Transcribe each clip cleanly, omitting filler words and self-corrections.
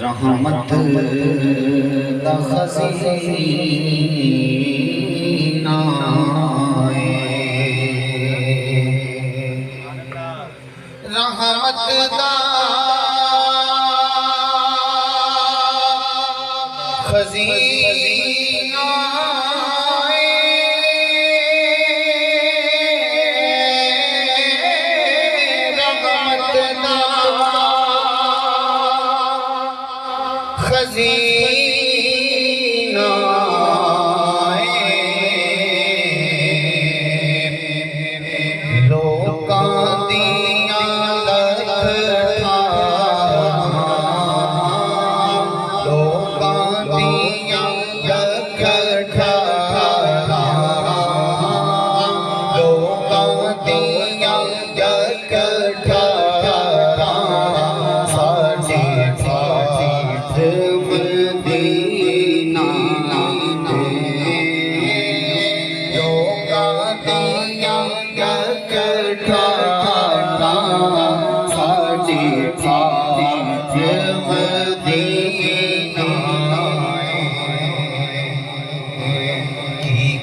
रहमत दा खज़ीना रहमत दा खज़ीना खज़ीना लोकां दियां लोकां दियां लोकां दियां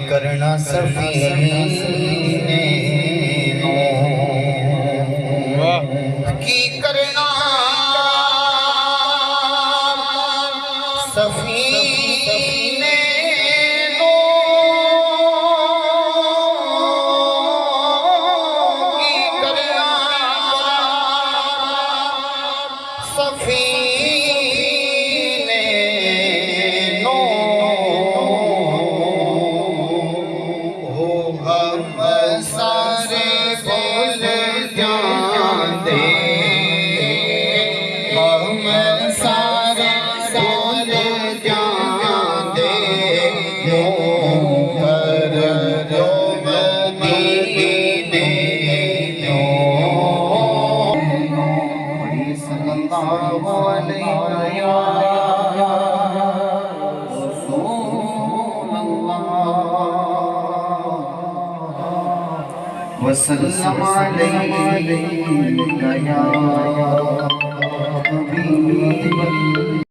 करना सफीने की करना सफीने की करना सफीने सारे बोल जाते हम सारे बोल जाते कर दो मदीने सल्लल्लाहु अलैहि वसल्लम अलैहि या हबीब।